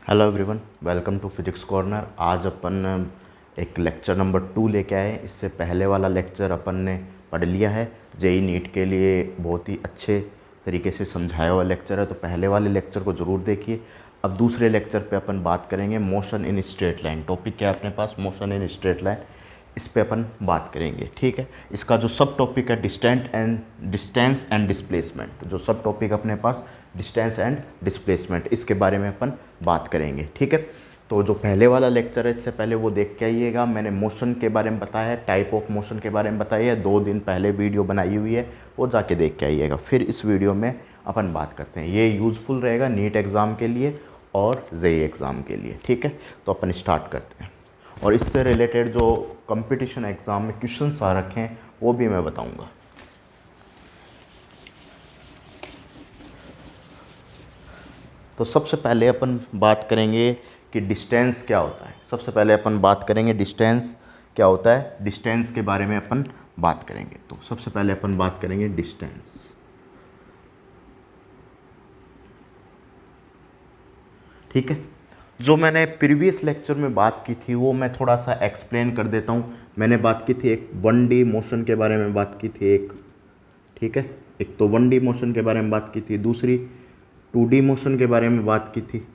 Hello everyone, welcome to physics corner. आज अपन एक लेक्चर नंबर 2 लेके आए। इससे पहले वाला लेक्चर अपन ने पढ़ लिया है। जेई नीट के लिए बहुत ही अच्छे तरीके से समझाया हुआ लेक्चर है, तो पहले वाले लेक्चर को ज़रूर देखिए। अब दूसरे लेक्चर पे अपन बात करेंगे motion in straight line. Topic क्या है अपने पास? Motion in straight line. इस पे अपन बात करेंगे, ठीक है। इसका जो सब टॉपिक है डिस्टेंस एंड डिस्प्लेसमेंट, जो सब टॉपिक अपने पास डिस्टेंस एंड डिस्प्लेसमेंट, इसके बारे में अपन बात करेंगे, ठीक है। तो जो पहले वाला लेक्चर है इससे पहले वो देख के आइएगा। मैंने मोशन के बारे में बताया है, टाइप ऑफ मोशन के बारे में बताया है। 2 दिन पहले वीडियो बनाई हुई है, वो जाके देख के आइएगा। फिर इस वीडियो में अपन बात करते हैं। ये यूज़फुल रहेगा नीट एग्ज़ाम के लिए और जेईई एग्ज़ाम के लिए, ठीक है। तो अपन स्टार्ट करते हैं और इससे रिलेटेड जो कंपटीशन एग्ज़ाम में क्वेश्चंस आ रखे हैं वो भी मैं बताऊंगा। तो सबसे पहले अपन बात करेंगे कि डिस्टेंस क्या होता है। सबसे पहले अपन बात करेंगे डिस्टेंस क्या होता है, डिस्टेंस के बारे में अपन बात करेंगे। तो सबसे पहले अपन बात करेंगे डिस्टेंस। ठीक है, जो मैंने प्रीवियस लेक्चर में बात की थी वो मैं थोड़ा सा एक्सप्लेन कर देता हूँ। मैंने बात की थी एक 1D मोशन के बारे में बात की थी एक, ठीक है। एक तो 1D मोशन के बारे में बात की थी, दूसरी 2D मोशन के बारे में बात की थी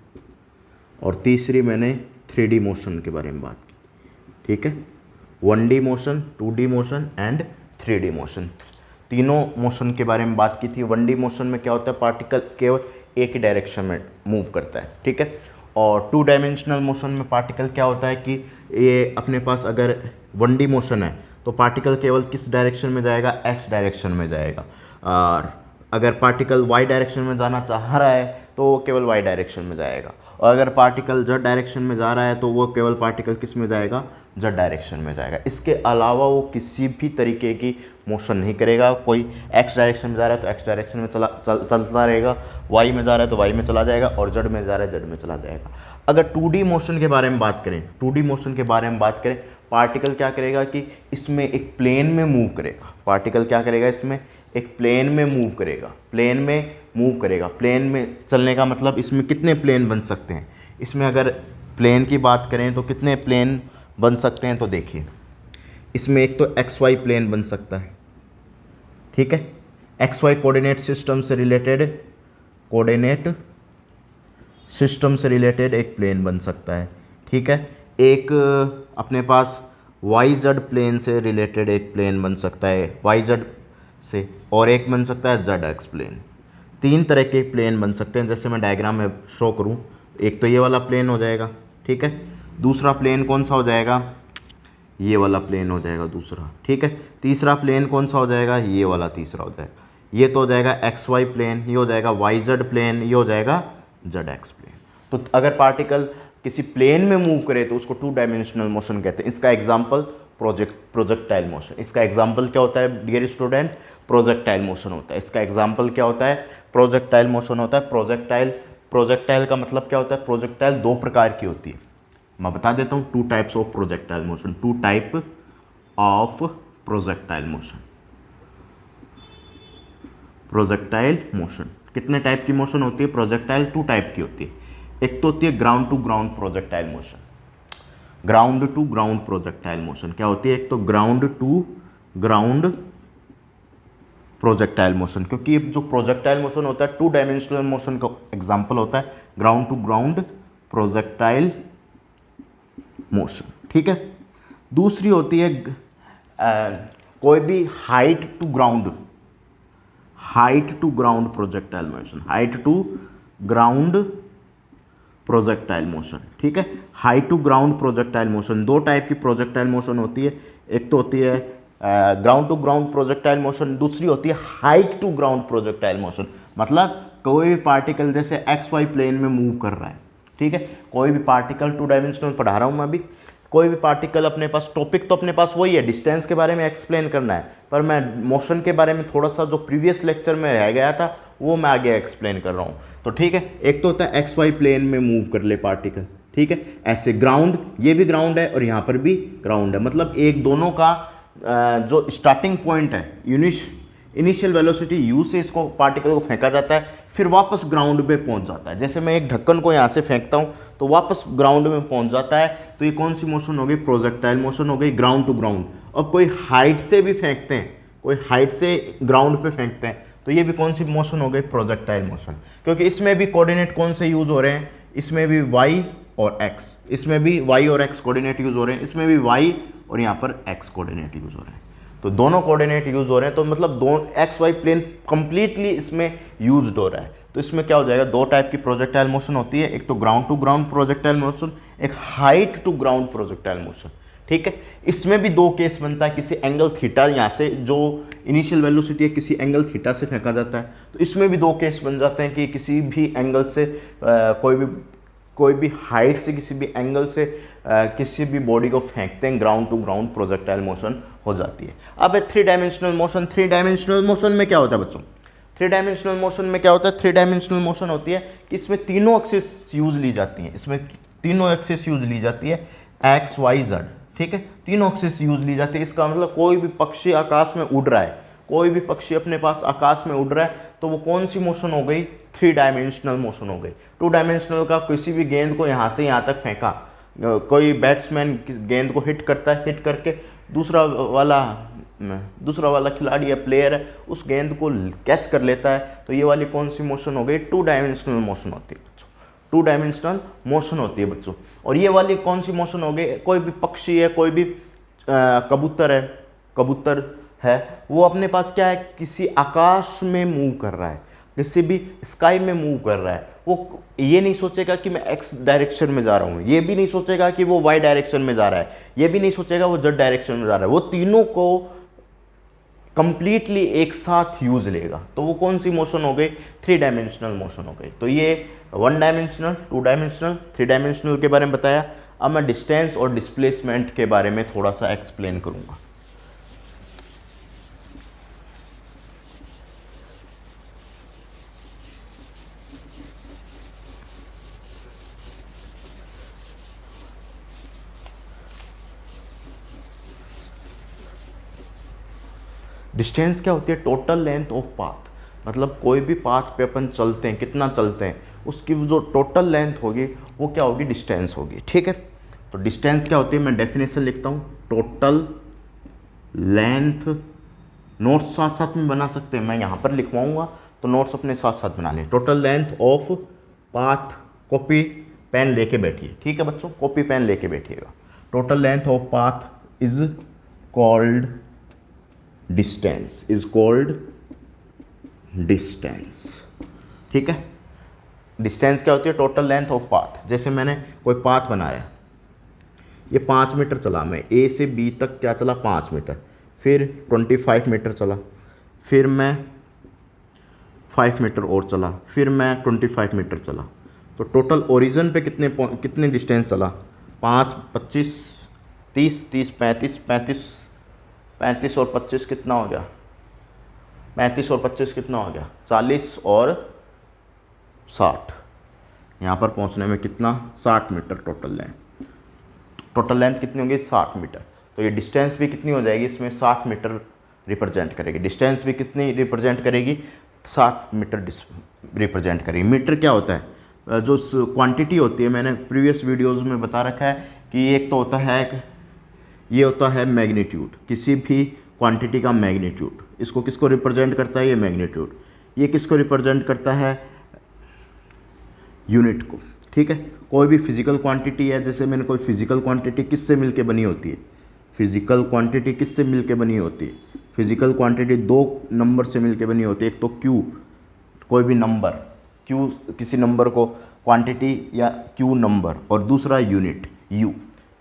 और तीसरी मैंने 3D मोशन के बारे में बात की, ठीक है। 1D motion, 2D motion and 3D motion, तीनों मोशन के बारे में बात की थी। 1D मोशन में क्या होता है, पार्टिकल केवल एक ही डायरेक्शन में मूव करता है, ठीक है। और 2 डायमेंशनल मोशन में पार्टिकल क्या होता है कि ये अपने पास अगर 1D मोशन है तो पार्टिकल केवल किस डायरेक्शन में जाएगा, एक्स डायरेक्शन में जाएगा। और अगर पार्टिकल वाई डायरेक्शन में जाना चाह रहा है तो वो केवल वाई डायरेक्शन में जाएगा, और अगर पार्टिकल जेड डायरेक्शन में जा रहा है तो वो केवल पार्टिकल किस में जाएगा, जेड डायरेक्शन में जाएगा। इसके अलावा वो किसी भी तरीके की मोशन नहीं करेगा। कोई एक्स डायरेक्शन में जा रहा है तो एक्स डायरेक्शन में चलता रहेगा, वाई में जा रहा है तो वाई में चला जाएगा, और जेड में जा रहा है जेड में चला जाएगा। अगर 2D मोशन के बारे में बात करें, 2D मोशन के बारे में बात करें, पार्टिकल क्या करेगा कि इसमें एक प्लेन में मूव करेगा। पार्टिकल क्या करेगा, इसमें एक प्लेन में मूव करेगा, प्लेन में मूव करेगा। प्लेन में चलने का मतलब इसमें कितने प्लेन बन सकते हैं। इसमें अगर प्लेन की बात करें तो कितने प्लेन बन सकते हैं, तो देखिए इसमें एक तो XY प्लेन बन सकता है, ठीक है। XY कोऑर्डिनेट सिस्टम से रिलेटेड एक प्लेन बन सकता है, ठीक है। एक अपने पास YZ प्लेन से रिलेटेड एक प्लेन बन सकता है YZ से, और एक बन सकता है ZX प्लेन। 3 तरह के प्लेन बन सकते हैं। जैसे मैं डायग्राम में शो करूं, एक तो ये वाला प्लेन हो जाएगा, ठीक है। दूसरा प्लेन कौन सा हो जाएगा, ये वाला प्लेन हो जाएगा दूसरा, ठीक है। तीसरा प्लेन कौन सा हो जाएगा, ये वाला तीसरा हो जाएगा। ये तो हो जाएगा XY प्लेन, ये हो जाएगा YZ प्लेन, ये हो जाएगा ZX प्लेन। तो अगर पार्टिकल किसी प्लेन में मूव करे तो उसको 2 डायमेंशनल मोशन कहते हैं। इसका एग्जाम्पल प्रोजेक्टाइल मोशन। इसका एग्जाम्पल क्या होता है डियर स्टूडेंट, प्रोजेक्टाइल मोशन होता है। इसका एग्जाम्पल क्या होता है, प्रोजेक्टाइल मोशन होता है। प्रोजेक्टाइल का मतलब क्या होता है, प्रोजेक्टाइल 2 प्रकार की होती है। मैं बता देता हूँ, 2 types of projectile motion, 2 type of projectile motion. Projectile motion कितने टाइप की मोशन होती है, प्रोजेक्टाइल 2 टाइप की होती है। एक तो होती है ground to ground projectile motion. Ground to ground projectile motion क्या होती है, एक तो ground to ground projectile motion, क्योंकि जो प्रोजेक्टाइल मोशन होता है 2 डायमेंशनल मोशन का एग्जांपल होता है ground to ground projectile motion, ठीक है। दूसरी होती है कोई भी height to ground projectile motion, height to ground projectile motion, ठीक है। Height to ground projectile motion 2 type की प्रोजेक्टाइल मोशन होती है। एक तो होती है ground to ground projectile motion, दूसरी होती है height to ground projectile motion. मतलब कोई भी पार्टिकल जैसे XY प्लेन में मूव कर रहा है, ठीक है। कोई भी पार्टिकल 2 डायमेंशनल पढ़ा रहा हूँ मैं अभी। कोई भी पार्टिकल अपने पास, टॉपिक तो अपने पास वही है, डिस्टेंस के बारे में एक्सप्लेन करना है, पर मैं मोशन के बारे में थोड़ा सा जो प्रीवियस लेक्चर में रह गया था वो मैं आगे एक्सप्लेन कर रहा हूँ। तो ठीक है, एक तो होता है XY प्लेन में मूव कर ले पार्टिकल, ठीक है। ऐसे ग्राउंड, ये भी ग्राउंड है और यहाँ पर भी ग्राउंड है। मतलब एक दोनों का जो स्टार्टिंग पॉइंट है, इनिशियल वेलोसिटी u से इसको पार्टिकल को फेंका जाता है, फिर वापस ग्राउंड पे पहुंच जाता है। जैसे मैं एक ढक्कन को यहाँ से फेंकता हूँ तो वापस ग्राउंड में पहुंच जाता है, तो ये कौन सी मोशन हो गई? प्रोजेक्टाइल मोशन हो गई, ग्राउंड टू ग्राउंड। अब कोई हाइट से भी फेंकते हैं, कोई हाइट से ग्राउंड पे फेंकते हैं, तो ये भी कौन सी मोशन हो गई? Projectile motion. क्योंकि इसमें भी कोऑर्डिनेट कौन से यूज हो रहे हैं? इसमें भी y और x, इसमें भी y और x कोऑर्डिनेट यूज हो रहे हैं, इसमें भी y और यहाँ पर x कोऑर्डिनेट यूज हो रहे हैं। तो दोनों कोऑर्डिनेट यूज हो रहे हैं, तो मतलब दोनों एक्स वाई प्लेन कंप्लीटली इसमें यूज्ड हो रहा है। तो इसमें क्या हो जाएगा? दो टाइप की प्रोजेक्टाइल मोशन होती है, एक तो ground to ground projectile motion, एक height to ground projectile motion. ठीक है, इसमें भी दो केस बनता है, किसी एंगल थीटा यहाँ से जो इनिशियल वेलोसिटी है किसी एंगल थीटा से फेंका जाता है, तो इसमें भी दो केस बन जाते हैं कि किसी भी एंगल से कोई भी हाइट से किसी भी एंगल से किसी भी बॉडी को फेंकते हैं, ground to ground projectile motion हो जाती है। अब 3 डायमेंशनल मोशन, 3 डायमेंशनल मोशन में क्या होता है बच्चों? 3 डायमेंशनल मोशन में क्या होता है? 3 डायमेंशनल मोशन होती है कि इसमें तीनों एक्सिस यूज ली जाती हैं, इसमें तीनों एक्सिस यूज ली जाती है, एक्स वाई जेड। ठीक है, तीनों एक्सिस यूज ली जाती है। इसका मतलब कोई भी पक्षी आकाश में उड़ रहा है, कोई भी पक्षी अपने पास आकाश में उड़ रहा है, तो वो कौन सी मोशन हो गई? 3 डायमेंशनल मोशन हो गई। 2 डायमेंशनल का किसी भी गेंद को यहाँ से यहाँ तक फेंका, कोई बैट्समैन गेंद को हिट करता है, हिट करके दूसरा वाला खिलाड़ी या प्लेयर है उस गेंद को कैच कर लेता है, तो ये वाली कौन सी मोशन हो गई? 2 डायमेंशनल मोशन होती है बच्चों, 2 डायमेंशनल मोशन होती है बच्चों। और ये वाली कौन सी मोशन हो गई? कोई भी पक्षी है, कोई भी कबूतर है, वो अपने पास क्या है? किसी आकाश में मूव कर रहा है, किसी भी स्काई में मूव कर रहा है। वो ये नहीं सोचेगा कि मैं एक्स डायरेक्शन में जा रहा हूँ, ये भी नहीं सोचेगा कि वो वाई डायरेक्शन में जा रहा है, ये भी नहीं सोचेगा वो जेड डायरेक्शन में जा रहा है। वो तीनों को कंप्लीटली एक साथ यूज लेगा, तो वो कौन सी मोशन हो गई? 3 डायमेंशनल मोशन हो गई। तो ये 1 डायमेंशनल, 2 डायमेंशनल, 3 डायमेंशनल के बारे में बताया। अब मैं डिस्टेंस और डिस्प्लेसमेंट के बारे में थोड़ा सा एक्सप्लेन करूँगा। डिस्टेंस क्या होती है? टोटल लेंथ ऑफ पाथ, मतलब कोई भी पाथ पे अपन चलते हैं, कितना चलते हैं, उसकी जो टोटल लेंथ होगी वो क्या होगी? डिस्टेंस होगी। ठीक है, तो डिस्टेंस क्या होती है? मैं डेफिनेशन लिखता हूँ, टोटल लेंथ, नोट्स साथ साथ में बना सकते हैं, मैं यहाँ पर लिखवाऊँगा तो नोट्स अपने साथ साथ बना लें। Total length of path, copy pen लेके बैठिए। ठीक है बच्चों, कॉपी पेन लेके बैठिएगा। Total length of path is called distance, is called distance. ठीक है, डिस्टेंस क्या होती है? Total length of path. जैसे मैंने कोई पाथ बनाया, ये 5 मीटर चला, मैं ए से बी तक क्या चला? 5 मीटर, फिर 25 मीटर चला, फिर मैं 5 मीटर और चला, फिर मैं 25 मीटर चला, तो टोटल ओरिजिन पे कितने डिस्टेंस चला? 5, 25, 30, 30, 35, 35 और 25 कितना हो गया? 35 और 25 कितना हो गया? 40 और 60। यहाँ पर पहुँचने में कितना? 60 metre total length. Total length कितनी होगी? 60 मीटर। तो ये डिस्टेंस भी कितनी हो जाएगी? इसमें 60 मीटर रिप्रेजेंट करेगी। डिस्टेंस भी कितनी रिप्रेजेंट करेगी? 60 मीटर रिप्रेजेंट करेगी। मीटर क्या होता है? जो क्वांटिटी होती है, मैंने प्रीवियस वीडियोस में बता रखा है कि एक तो होता है, ये होता है मैग्नीट्यूड, किसी भी क्वांटिटी का मैग्नीट्यूड। इसको किसको रिप्रेजेंट करता है? ये मैग्नीट्यूड। ये किसको रिप्रेजेंट करता है? यूनिट को। ठीक है, कोई भी फिजिकल क्वांटिटी है, जैसे मैंने कोई फिजिकल क्वांटिटी किससे मिलके बनी होती है? फिजिकल क्वांटिटी किससे मिलके बनी होती है? फिजिकल क्वांटिटी 2 नंबर से मिलके बनी होती है। एक तो क्यू, कोई भी नंबर, क्यू किसी नंबर को क्वांटिटी या क्यू नंबर, और दूसरा unit you.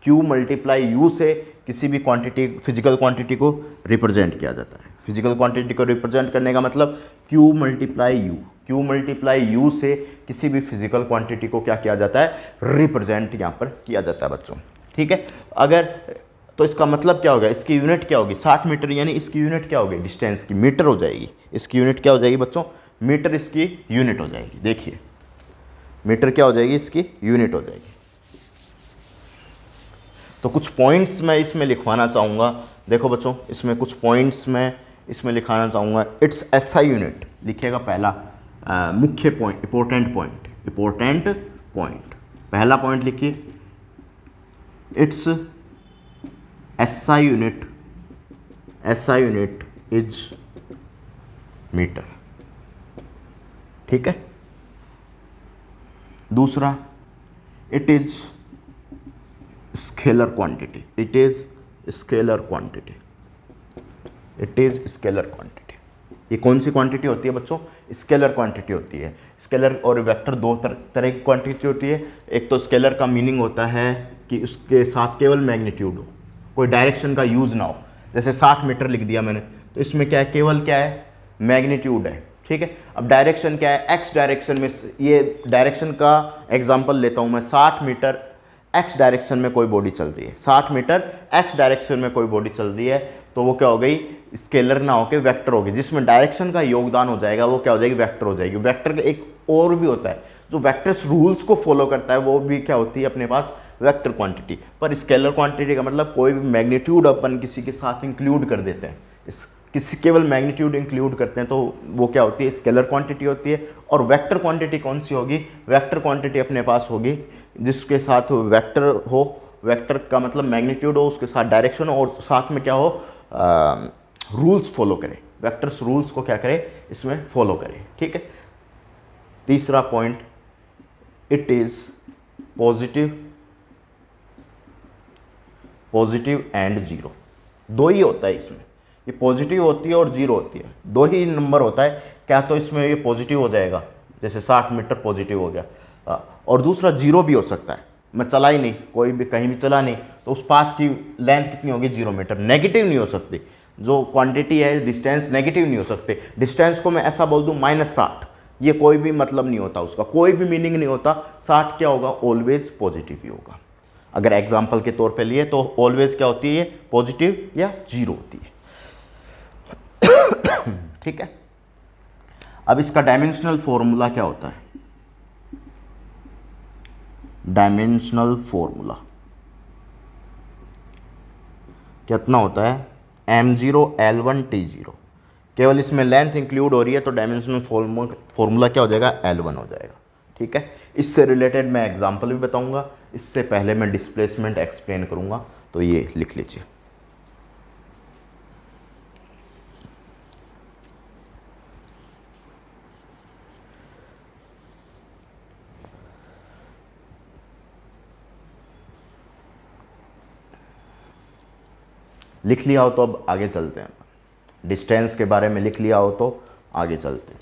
Q multiply you से किसी भी क्वांटिटी, फिजिकल क्वांटिटी को रिप्रेजेंट किया जाता है। फिजिकल क्वांटिटी को रिप्रेजेंट करने का मतलब Q multiply you, Q multiply you से किसी भी फिजिकल क्वांटिटी को क्या किया जाता है? रिप्रेजेंट यहाँ पर किया जाता है बच्चों। ठीक है, अगर तो इसका मतलब क्या होगा? इसकी यूनिट क्या होगी? 60 मीटर, यानी इसकी यूनिट क्या होगी? डिस्टेंस की मीटर हो जाएगी। इसकी यूनिट क्या हो जाएगी बच्चों? मीटर इसकी यूनिट हो जाएगी। देखिए, मीटर क्या हो जाएगी? इसकी यूनिट हो जाएगी। तो कुछ पॉइंट्स मैं इसमें लिखवाना चाहूँगा। देखो बच्चों, इसमें कुछ पॉइंट्स मैं इसमें लिखाना चाहूँगा इट्स एसआई यूनिट, लिखिएगा पहला मुख्य पॉइंट, इंपॉर्टेंट पॉइंट, पहला पॉइंट लिखिए its SI unit is metre, ठीक है। दूसरा, इट इज स्केलर क्वांटिटी, ये कौन सी क्वांटिटी होती है बच्चों? स्केलर क्वांटिटी होती है। स्केलर और वेक्टर दो तरह की क्वांटिटी होती है। एक तो स्केलर का मीनिंग होता है कि उसके साथ केवल मैग्नीट्यूड हो, कोई डायरेक्शन का यूज़ ना हो। जैसे 60 मीटर लिख दिया मैंने, तो इसमें क्या है, केवल क्या है, मैग्नीट्यूड है, ठीक है। अब डायरेक्शन क्या है, एक्स डायरेक्शन में, ये डायरेक्शन का एग्जांपल लेता हूँ मैं, 60 मीटर एक्स डायरेक्शन में कोई बॉडी चल रही है, 60 मीटर एक्स डायरेक्शन में कोई बॉडी चल रही है, तो वो क्या हो गई, स्केलर ना होकर वेक्टर होगी। जिसमें डायरेक्शन का योगदान हो जाएगा वो क्या हो जाएगी, वेक्टर हो जाएगी। वेक्टर का एक और भी होता है जो वेक्टर्स रूल्स को फॉलो करता है, वो भी क्या होती है अपने पास, वेक्टर क्वांटिटी। पर स्केलर क्वांटिटी का मतलब कोई भी मैग्नीट्यूड अपन किसी के साथ इंक्लूड कर देते हैं, किसी केवल मैग्नीट्यूड इंक्लूड करते हैं, तो वो क्या होती है, स्केलर क्वांटिटी होती है। और वेक्टर क्वांटिटी कौन सी होगी, वेक्टर क्वांटिटी अपने पास होगी जिसके साथ वेक्टर हो, वेक्टर का मतलब मैग्नीट्यूड हो, उसके साथ डायरेक्शन हो, और साथ में क्या हो, रूल्स फॉलो करे, वेक्टर्स रूल्स को क्या करे, इसमें फॉलो करे, ठीक है। तीसरा point, it is positive and zero, दो ही होता है इसमें, ये पॉजिटिव होती है और जीरो होती है, दो ही नंबर होता है। क्या तो इसमें ये पॉजिटिव हो जाएगा, जैसे 60 मीटर पॉजिटिव हो गया, और दूसरा जीरो भी हो सकता है, मैं चला ही नहीं, कोई भी कहीं भी चला नहीं, तो उस पाथ की लेंथ कितनी होगी, 0 मीटर। नेगेटिव नहीं हो सकती, जो क्वांटिटी है डिस्टेंस नेगेटिव नहीं हो सकते। डिस्टेंस को मैं ऐसा बोल दूं -60, ये कोई भी मतलब नहीं होता, उसका कोई भी मीनिंग नहीं होता। 60 क्या होगा, ऑलवेज पॉजिटिव ही होगा। अगर एग्जाम्पल के तौर पे लिए तो ऑलवेज क्या होती है, पॉजिटिव या जीरो होती है, ठीक है। अब इसका डायमेंशनल फॉर्मूला क्या होता है, डायमेंशनल फॉर्मूला कितना होता है, m0 L1 T0, केवल इसमें लेंथ इंक्लूड हो रही है तो डायमेंशनल फॉर्मूला क्या हो जाएगा, L1 हो जाएगा, ठीक है। इससे रिलेटेड मैं एग्जांपल भी बताऊंगा, इससे पहले मैं डिस्प्लेसमेंट एक्सप्लेन करूंगा, तो ये लिख लीजिए। लिख लिया हो तो अब आगे चलते हैं, डिस्टेंस के बारे में लिख लिया हो तो आगे चलते हैं,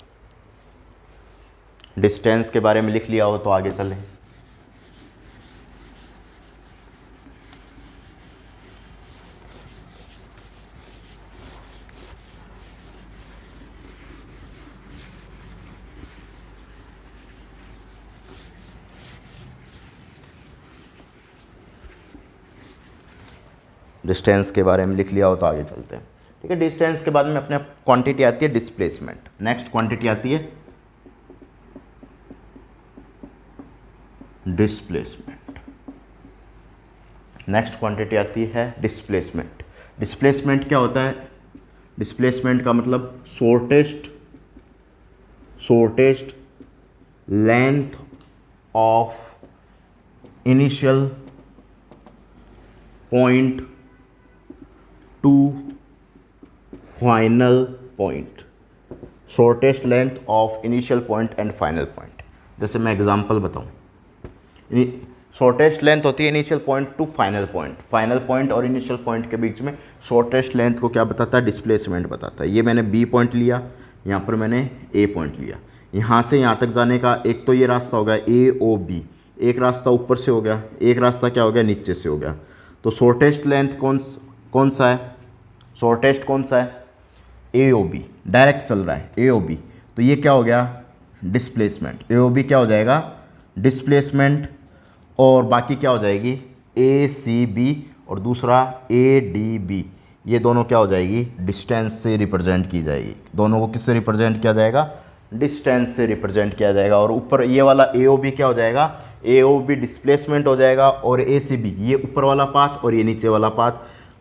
डिस्टेंस के बारे में लिख लिया हो तो आगे चलें। डिस्टेंस के बारे में लिख लिया हो तो आगे चलते हैं, ठीक है। डिस्टेंस के बाद में अपने क्वांटिटी आती है डिस्प्लेसमेंट, नेक्स्ट क्वांटिटी आती है डिस्प्लेसमेंट, नेक्स्ट क्वांटिटी आती है डिस्प्लेसमेंट। डिस्प्लेसमेंट क्या होता है, डिस्प्लेसमेंट का मतलब shortest length of initial point two final point, shortest length of initial point and final point. जैसे मैं एग्जांपल बताऊं, शॉर्टेस्ट लेंथ होती है initial point two final point, final point और इनिशियल पॉइंट के बीच में शॉर्टेस्ट लेंथ को क्या बताता है, डिस्प्लेसमेंट बताता है। ये मैंने बी पॉइंट लिया, यहाँ पर मैंने ए पॉइंट लिया, यहाँ से यहाँ तक जाने का एक तो ये रास्ता हो गया ए ओ बी, एक रास्ता ऊपर से हो गया, एक रास्ता क्या हो गया, नीचे से हो गया। तो शॉर्टेस्ट लेंथ कौन सा है, शॉर्टेस्ट कौन सा है, ए ओ बी, डायरेक्ट चल रहा है ए ओ बी, तो ये क्या हो गया, डिस्प्लेसमेंट। ए ओ बी क्या हो जाएगा, डिस्प्लेसमेंट, और बाकी क्या हो जाएगी, ए सी बी, और दूसरा ए डी बी, ये दोनों क्या हो जाएगी, डिस्टेंस से रिप्रेजेंट की जाएगी। दोनों को किससे रिप्रेजेंट किया जाएगा, डिस्टेंस से रिप्रेजेंट किया जाएगा। और ऊपर ये वाला ए ओ बी क्या हो जाएगा, ए ओ बी डिस्प्लेसमेंट हो जाएगा, और ए सी बी ये ऊपर वाला पाथ और ये नीचे वाला पाथ,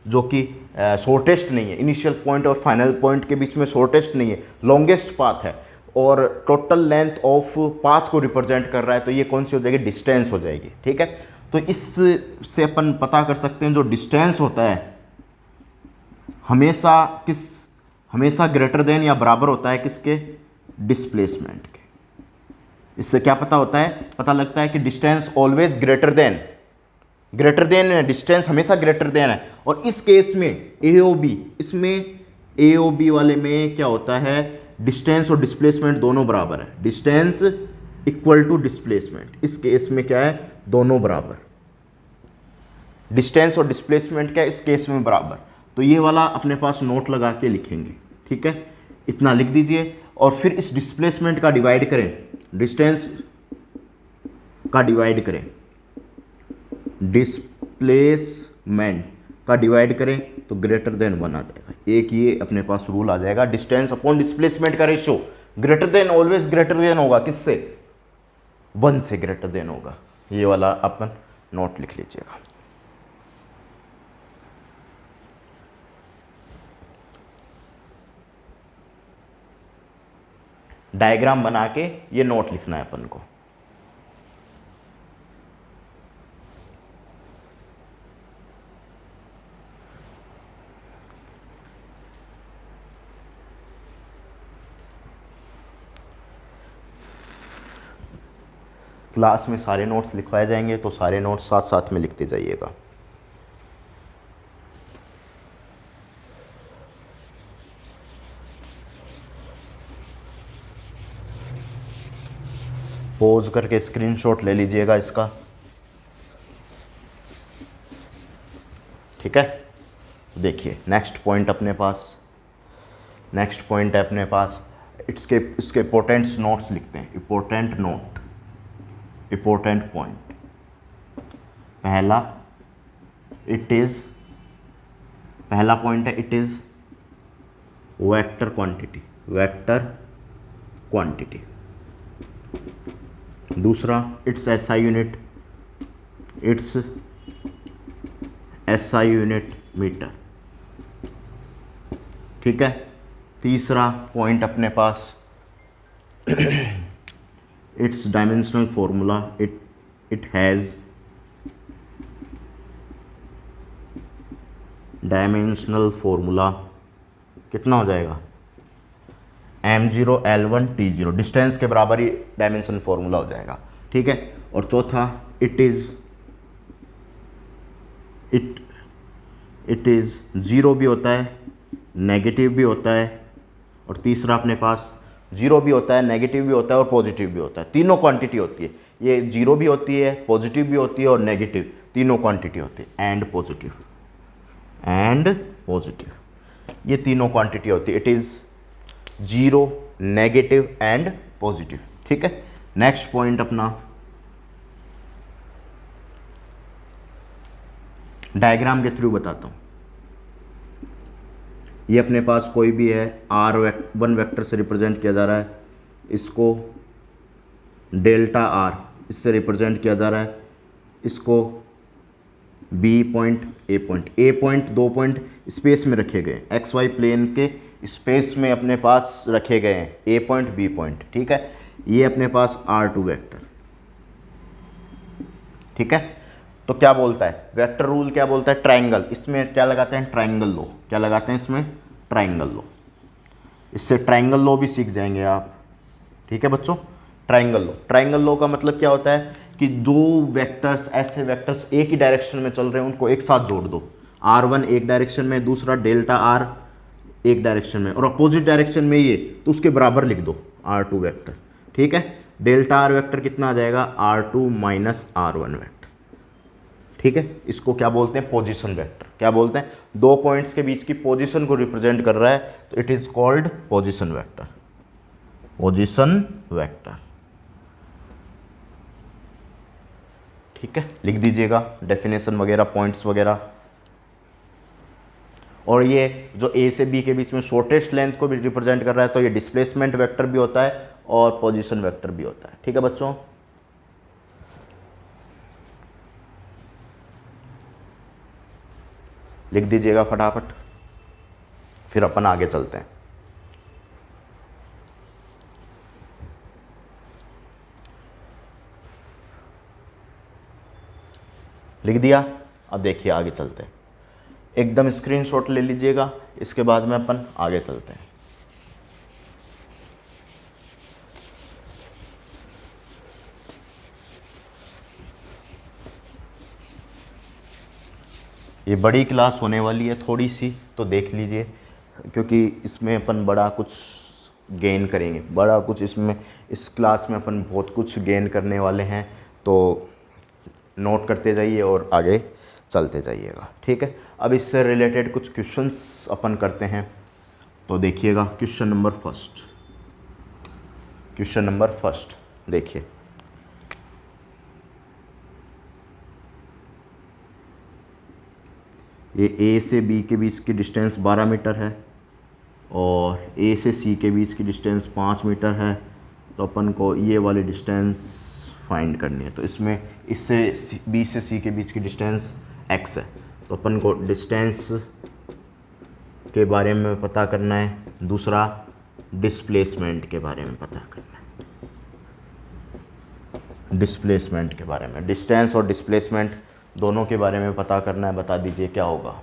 जो कि शॉर्टेस्ट नहीं है, इनिशियल पॉइंट और फाइनल पॉइंट के बीच में शॉर्टेस्ट नहीं है, लॉन्गेस्ट पाथ है, और टोटल लेंथ ऑफ पाथ को रिप्रेजेंट कर रहा है, तो ये कौन सी हो जाएगी, डिस्टेंस हो जाएगी। ठीक है, तो इससे अपन पता कर सकते हैं जो डिस्टेंस होता है हमेशा ग्रेटर देन या बराबर होता है किसके, डिस्प्लेसमेंट के। इससे क्या पता होता है, पता लगता है कि डिस्टेंस ऑलवेज ग्रेटर देन है, डिस्टेंस हमेशा ग्रेटर देन है। और इस केस में AOB, इसमें AOB वाले में क्या होता है, डिस्टेंस और डिस्प्लेसमेंट दोनों बराबर है, डिस्टेंस इक्वल टू डिस्प्लेसमेंट। इस केस में क्या है, दोनों बराबर, डिस्टेंस और डिस्प्लेसमेंट क्या है इस केस में बराबर। तो ये वाला अपने पास नोट लगा के लिखेंगे। ठीक है, इतना लिख दीजिए, और फिर इस डिस्प्लेसमेंट का डिवाइड करें, डिस्टेंस का डिवाइड करें, डिस्प्लेसमेंट का डिवाइड करें तो ग्रेटर देन 1 आ जाएगा। एक ये अपने पास रूल आ जाएगा, डिस्टेंस अपॉन डिस्प्लेसमेंट का ratio greater than, always greater than होगा किससे, 1 से ग्रेटर देन होगा। ये वाला अपन नोट लिख लीजिएगा। डायग्राम बना के ये नोट लिखना है अपन को। क्लास में सारे नोट्स लिखवाए जाएंगे, तो सारे नोट्स साथ साथ में लिखते जाइएगा। पॉज करके स्क्रीनशॉट ले लीजिएगा इसका। ठीक है, देखिए नेक्स्ट पॉइंट अपने पास, नेक्स्ट पॉइंट है अपने पास, इसके इंपॉर्टेंट नोट्स लिखते हैं, इंपॉर्टेंट नोट, इंपॉर्टेंट पॉइंट। पहला पॉइंट है it is vector quantity, vector quantity. दूसरा it's SI unit, it's SI unit metre. ठीक है, तीसरा पॉइंट अपने पास it's dimensional formula, it has dimensional formula, कितना हो जाएगा, M0 L1 T0, डिस्टेंस के बराबर ही डायमेंशन फॉर्मूला हो जाएगा। ठीक है, और चौथा इट इज ज़ीरो भी होता है, नेगेटिव भी होता है, और तीसरा अपने पास ज़ीरो भी होता है, नेगेटिव भी होता है और पॉजिटिव भी होता है। तीनों क्वांटिटी होती है, ये ज़ीरो भी होती है, पॉजिटिव भी होती है और नेगेटिव, तीनों क्वांटिटी होती है, एंड पॉजिटिव, ये तीनों क्वांटिटी होती है। It is zero, negative and positive. ठीक है, नेक्स्ट पॉइंट अपना डायग्राम के थ्रू बताता हूँ। ये अपने पास कोई भी है, R1 वेक्टर से रिप्रेजेंट किया जा रहा है, इसको डेल्टा R इससे रिप्रेजेंट किया जा रहा है, इसको B point, A point, 2 point space में रखे गए, XY प्लेन के स्पेस में अपने पास रखे गए हैं, A पॉइंट, B पॉइंट। ठीक है, ये अपने पास R2 वेक्टर। ठीक है, तो क्या बोलता है वेक्टर रूल, क्या बोलता है, ट्राइंगल, इसमें क्या लगाते हैं, ट्राइंगल लॉ, क्या लगाते हैं इसमें, ट्राइंगल लॉ। इससे ट्राइंगल लॉ भी सीख जाएंगे आप। ठीक है बच्चों, ट्राइंगल लॉ का मतलब क्या होता है कि दो वेक्टर्स, ऐसे वेक्टर्स एक ही डायरेक्शन में चल रहे हैं, उनको एक साथ जोड़ दो। R1 एक डायरेक्शन में, दूसरा डेल्टा R एक डायरेक्शन में, और अपोजिट डायरेक्शन में ये, तो उसके बराबर लिख दो R2 वेक्टर। ठीक है, डेल्टा R वेक्टर कितना आ जाएगा, R2 माइनस R1 वेक्टर। ठीक है, इसको क्या बोलते हैं, पोजीशन वेक्टर। क्या बोलते हैं, दो पॉइंट्स के बीच की पोजीशन को रिप्रेजेंट कर रहा है, तो it is called position vector, position vector. ठीक है, लिख दीजिएगा डेफिनेशन वगैरह, पॉइंट्स वगैरह। और ये जो A से B के बीच में शॉर्टेस्ट लेंथ को भी रिप्रेजेंट कर रहा है, तो ये डिस्प्लेसमेंट वेक्टर भी होता है और पोजीशन वेक्टर भी होता है। ठीक है बच्चों, लिख दीजिएगा फटाफट। फिर अपन आगे चलते हैं। लिख दिया। अब देखिए आगे चलते हैं, एकदम स्क्रीनशॉट ले लीजिएगा, इसके बाद में अपन आगे चलते हैं। ये बड़ी क्लास होने वाली है थोड़ी सी, तो देख लीजिए, क्योंकि इसमें अपन बड़ा कुछ गेन करेंगे, बड़ा कुछ इसमें, इस क्लास में अपन बहुत कुछ गेन करने वाले हैं, तो नोट करते जाइए और आगे चलते जाइएगा, ठीक है। अब इससे रिलेटेड कुछ क्वेश्चंस अपन करते हैं, तो देखिएगा क्वेश्चन नंबर फर्स्ट देखिए। ये ए से बी के बीच की डिस्टेंस 12 मीटर है और ए से सी के बीच की डिस्टेंस 5 मीटर है, तो अपन को ये वाली डिस्टेंस फाइंड करनी है। तो इसमें इससे बी से सी के बीच की डिस्टेंस x है, तो अपन को डिस्टेंस के बारे में पता करना है, दूसरा डिस्प्लेसमेंट के बारे में पता करना है। डिस्प्लेसमेंट के बारे में, डिस्टेंस और डिस्प्लेसमेंट दोनों के बारे में पता करना है। बता दीजिए क्या होगा।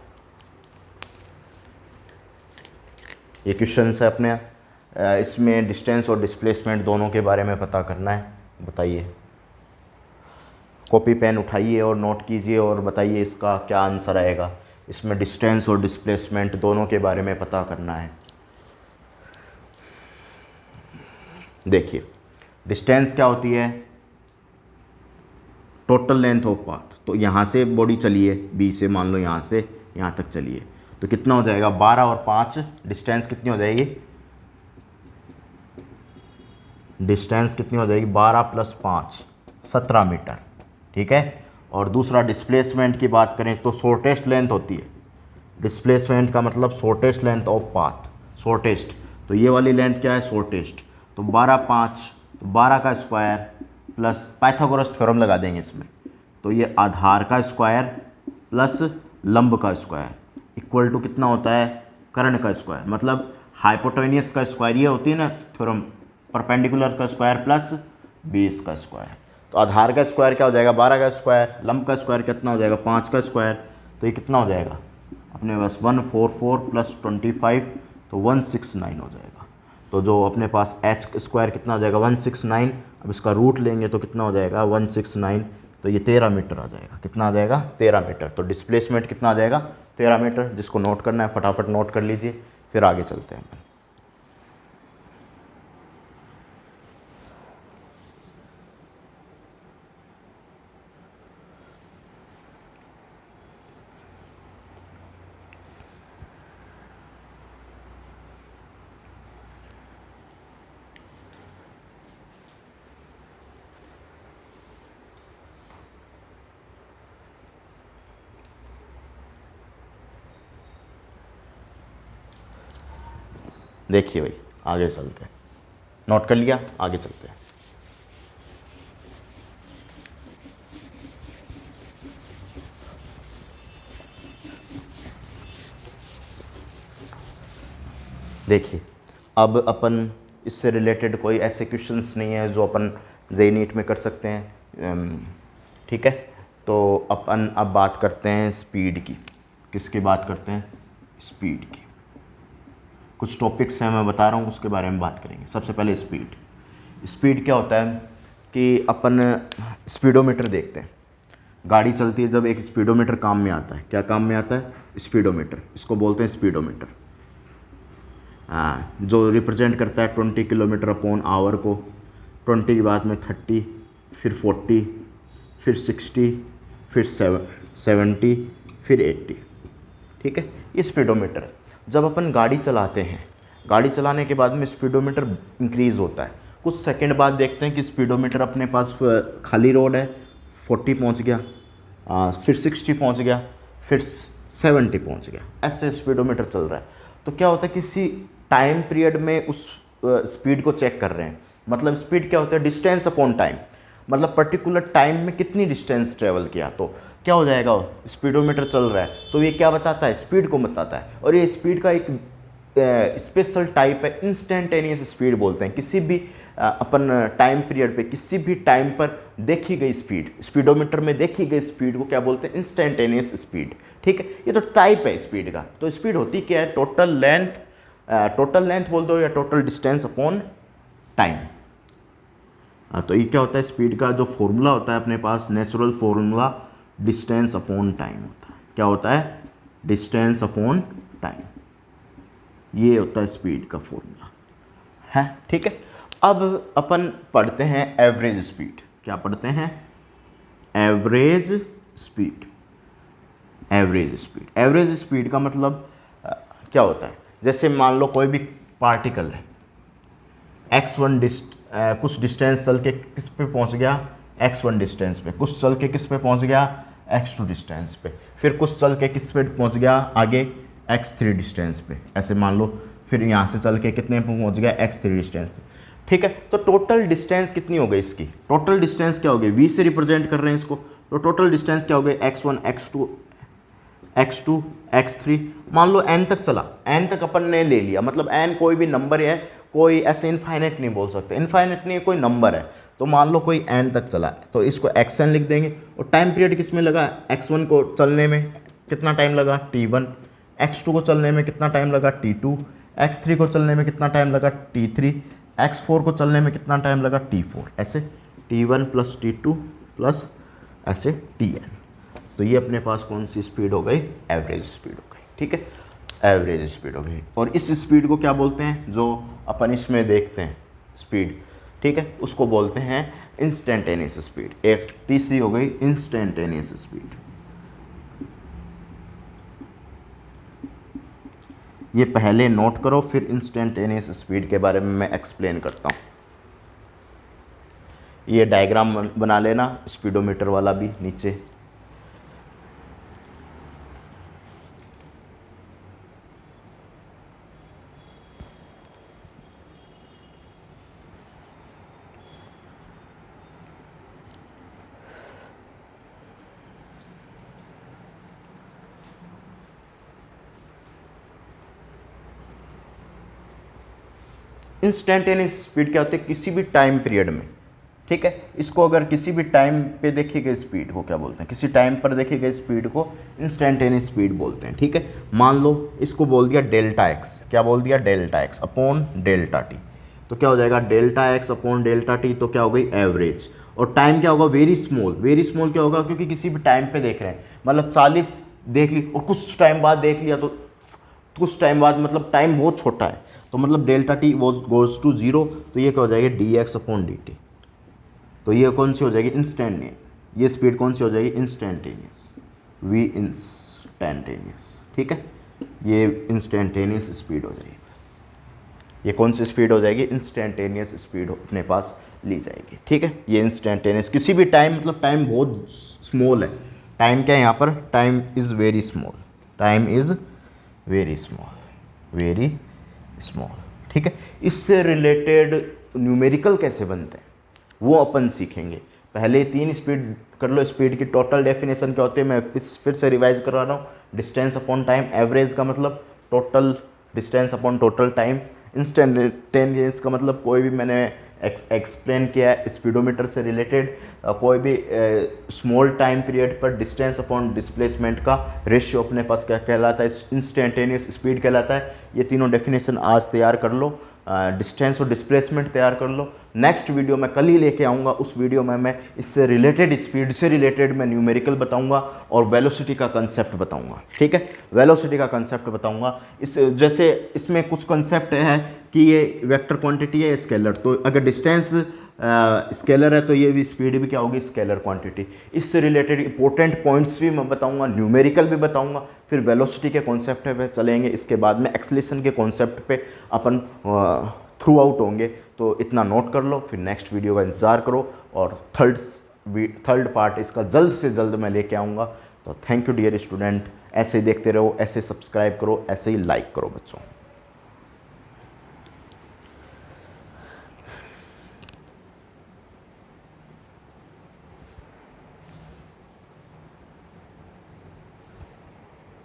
ये क्वेश्चन है अपने, इसमें डिस्टेंस और डिस्प्लेसमेंट दोनों के बारे में पता करना है। बताइए, कॉपी पेन उठाइए और नोट कीजिए और बताइए इसका क्या आंसर आएगा। इसमें डिस्टेंस और डिस्प्लेसमेंट दोनों के बारे में पता करना है। देखिए, डिस्टेंस क्या होती है? Total length of path. तो यहाँ से बॉडी चलिए, बी से मान लो यहाँ से यहाँ तक चलिए, तो कितना हो जाएगा? 12 और 5, डिस्टेंस कितनी हो जाएगी? डिस्टेंस कितनी हो जाएगी? 12 + 5 17 मीटर, ठीक है। और दूसरा डिस्प्लेसमेंट की बात करें तो शॉर्टेस्ट लेंथ होती है। डिस्प्लेसमेंट का मतलब shortest length of path, shortest. तो ये वाली लेंथ क्या है? शॉर्टेस्ट। तो 12 5, तो 12 का स्क्वायर प्लस पाइथागोरस थ्योरम लगा देंगे इसमें, तो ये आधार का स्क्वायर प्लस लंब का स्क्वायर इक्वल टू कितना होता है? कर्ण का स्क्वायर। मतलब हाइपोटेन्यूस का स्क्वायर, ये होती है ना थ्योरम, परपेंडिकुलर का स्क्वायर प्लस बेस का स्क्वायर। तो आधार का स्क्वायर क्या हो जाएगा? 12 का स्क्वायर। लंब का स्क्वायर कितना हो जाएगा? 5 का स्क्वायर। तो ये कितना हो जाएगा अपने पास? 144 + 25, तो 169 हो जाएगा। तो जो अपने पास h स्क्वायर कितना हो जाएगा? 169। अब इसका रूट लेंगे तो कितना हो जाएगा? 169। तो ये 13 मीटर आ जाएगा। कितना आ जाएगा? 13 मीटर। तो डिस्प्लेसमेंट कितना आ जाएगा? 13 मीटर। जिसको नोट करना है फटाफट नोट कर लीजिए, फिर आगे चलते हैं। देखिए भाई, आगे चलते हैं। नोट कर लिया? आगे चलते हैं। देखिए, अब अपन इससे रिलेटेड कोई ऐसे क्वेश्चंस नहीं है जो अपन जेईई नीट में कर सकते हैं, ठीक है। तो अपन अब बात करते हैं स्पीड की। किसकी बात करते हैं? स्पीड की। कुछ टॉपिक्स हैं मैं बता रहा हूँ, उसके बारे में बात करेंगे। सबसे पहले स्पीड। स्पीड क्या होता है कि अपन स्पीडोमीटर देखते हैं। गाड़ी चलती है जब, एक स्पीडोमीटर काम में आता है। क्या काम में आता है? स्पीडोमीटर। इसको बोलते हैं स्पीडोमीटर। जो रिप्रेजेंट करता है 20 किलोमीटर/आवर को। 20 के बाद में 30, फिर 40, फिर 60, फिर 70, फिर 80, ठीक है। ये स्पीडोमीटर है। जब अपन गाड़ी चलाते हैं, गाड़ी चलाने के बाद में स्पीडोमीटर इंक्रीज़ होता है। कुछ सेकंड बाद देखते हैं कि स्पीडोमीटर अपने पास खाली रोड है, 40 पहुंच गया, फिर 60 पहुंच गया, फिर 70 पहुंच गया। ऐसे स्पीडोमीटर चल रहा है। तो क्या होता है, किसी टाइम पीरियड में उस स्पीड को चेक कर रहे हैं। मतलब स्पीड क्या होता है? Distance upon time. मतलब पर्टिकुलर टाइम में कितनी डिस्टेंस ट्रेवल किया। तो क्या हो जाएगा? स्पीडोमीटर चल रहा है तो ये क्या बताता है? स्पीड को बताता है। और ये स्पीड का एक स्पेशल टाइप है इंस्टेंटेनियस स्पीड बोलते हैं। किसी भी अपन टाइम पीरियड पे किसी भी टाइम पर देखी गई स्पीड, स्पीडोमीटर में देखी गई स्पीड को क्या बोलते हैं? Instantaneous speed. ठीक है, ये तो टाइप है स्पीड का। तो स्पीड होती क्या है? टोटल लेंथ बोल दो या टोटल डिस्टेंस अपॉन टाइम। तो ये क्या होता है? स्पीड का जो फॉर्मूला होता है अपने पास, natural formula distance upon time होता है। क्या होता है? Distance upon time. ये होता है स्पीड का फॉर्मूला है। ठीक है, अब अपन पढ़ते हैं एवरेज स्पीड। क्या पढ़ते हैं? Average speed. Average speed, average speed का मतलब क्या होता है? जैसे मान लो कोई भी पार्टिकल है, x1 कुछ डिस्टेंस चल के किस पे पहुंच गया? x1 डिस्टेंस पे। कुछ चल के किस पे पहुंच गया? x2 डिस्टेंस पे। फिर कुछ चल के किस पे पहुंच गया? आगे x3 डिस्टेंस पे। ऐसे मान लो फिर यहाँ से चल के कितने पे पहुंच गया? x3 डिस्टेंस पे। ठीक है, तो टोटल डिस्टेंस कितनी हो गई इसकी? टोटल डिस्टेंस क्या हो गई? v से रिप्रेजेंट कर रहे हैं इसको, तो टोटल डिस्टेंस क्या हो गई? x1 x2 x3। मान लो n तक चला, n तक अपन ने ले लिया, मतलब n कोई भी नंबर है, कोई ऐसे इनफाइनेट नहीं बोल सकते, इनफाइनेट नहीं, कोई नंबर है। तो मान लो कोई n तक चला है, तो इसको xn लिख देंगे। और टाइम पीरियड किस में लगा? x1 को चलने में कितना टाइम लगा? t1। x2 को चलने में कितना टाइम लगा? t2। x3 को चलने में कितना टाइम लगा? t3। x4 को चलने में कितना टाइम लगा? t4। ऐसे t1 प्लस t2 प्लस ऐसे tn। तो ये अपने पास कौन सी स्पीड हो गई? एवरेज स्पीड हो गई। ठीक है, एवरेज स्पीड हो गई। और इस स्पीड को क्या बोलते हैं? जो अपन इसमें देखते हैं स्पीड, ठीक है, उसको बोलते हैं इंस्टेंटेनियस स्पीड। एक तीसरी हो गई इंस्टेंटेनियस स्पीड। ये पहले नोट करो, फिर इंस्टेंटेनियस स्पीड के बारे में मैं एक्सप्लेन करता हूँ। ये डायग्राम बना लेना स्पीडोमीटर वाला भी नीचे। इंस्टेंटेनियस स्पीड क्या होती है? किसी भी टाइम पीरियड में। ठीक है, इसको अगर किसी भी टाइम पे देखी गई स्पीड को क्या बोलते हैं? किसी टाइम पर देखी गई स्पीड को इंस्टेंटेनियस स्पीड बोलते हैं। ठीक है, मान लो इसको बोल दिया डेल्टा एक्स। क्या बोल दिया? Delta x upon delta T. तो क्या हो जाएगा? Delta x upon delta T. तो क्या हो गई? एवरेज। और टाइम क्या होगा? Very small. वेरी स्मॉल क्या होगा? क्योंकि किसी भी टाइम पे देख रहे हैं, मतलब 40 देख ली और कुछ टाइम बाद देख लिया, तो कुछ टाइम बाद मतलब टाइम बहुत छोटा है, तो मतलब डेल्टा टी गोज टू 0। तो ये क्या हो जाएगी? D x upon D T. तो ये कौन सी हो जाएगी? इंस्टेंटेनियस। ये स्पीड कौन सी हो जाएगी? इंस्टेंटेनियस। V instantaneous. ठीक है, ये इंस्टेंटेनियस स्पीड हो जाएगी। ये कौन सी स्पीड हो जाएगी? इंस्टेंटेनियस स्पीड अपने पास ली जाएगी। ठीक है, ये इंस्टेंटेनियस किसी भी टाइम, मतलब टाइम बहुत स्मॉल है। टाइम क्या है यहाँ पर? Time is very small. Time is very small, very small. ठीक है, इससे रिलेटेड न्यूमेरिकल कैसे बनते हैं वो अपन सीखेंगे। पहले 3 स्पीड कर लो। स्पीड की टोटल डेफिनेशन क्या होती है? मैं फिर से रिवाइज करवा रहा हूँ। Distance upon time. एवरेज का मतलब total distance upon total time. Instantaneous का मतलब कोई भी मैंने एक्सप्लेन किया है स्पीडोमीटर से रिलेटेड, कोई भी स्मॉल टाइम पीरियड पर डिस्टेंस अपॉन डिस्प्लेसमेंट का रेशियो अपने पास क्या कहलाता है? इंस्टेंटेनियस स्पीड कहलाता है। ये तीनों डेफिनेशन आज तैयार कर लो, डिस्टेंस और डिस्प्लेसमेंट तैयार कर लो। नेक्स्ट वीडियो मैं कल ही लेके आऊँगा। उस वीडियो में मैं इससे रिलेटेड, स्पीड से रिलेटेड मैं न्यूमेरिकल बताऊँगा और वेलोसिटी का कंसेप्ट बताऊँगा। ठीक है, वेलोसिटी का कंसेप्ट बताऊँगा। इस जैसे इसमें कुछ कंसेप्ट है कि ये वेक्टर क्वांटिटी है, स्केलर। तो अगर डिस्टेंस स्केलर है तो ये भी स्पीड भी क्या होगी? Scalar quantity. इससे रिलेटेड इंपॉर्टेंट पॉइंट्स भी मैं बताऊंगा, न्यूमेरिकल भी बताऊंगा, फिर वेलोसिटी के कॉन्सेप्ट पे चलेंगे। इसके बाद में एक्सेलरेशन के कॉन्सेप्ट पे अपन थ्रू आउट होंगे। तो इतना नोट कर लो, फिर नेक्स्ट वीडियो का इंतज़ार करो और थर्ड पार्ट इसका जल्द से जल्द मैं लेके आऊँगा। तो थैंक यू डियर स्टूडेंट। ऐसे ही देखते रहो, ऐसे सब्सक्राइब करो, ऐसे ही लाइक करो बच्चों।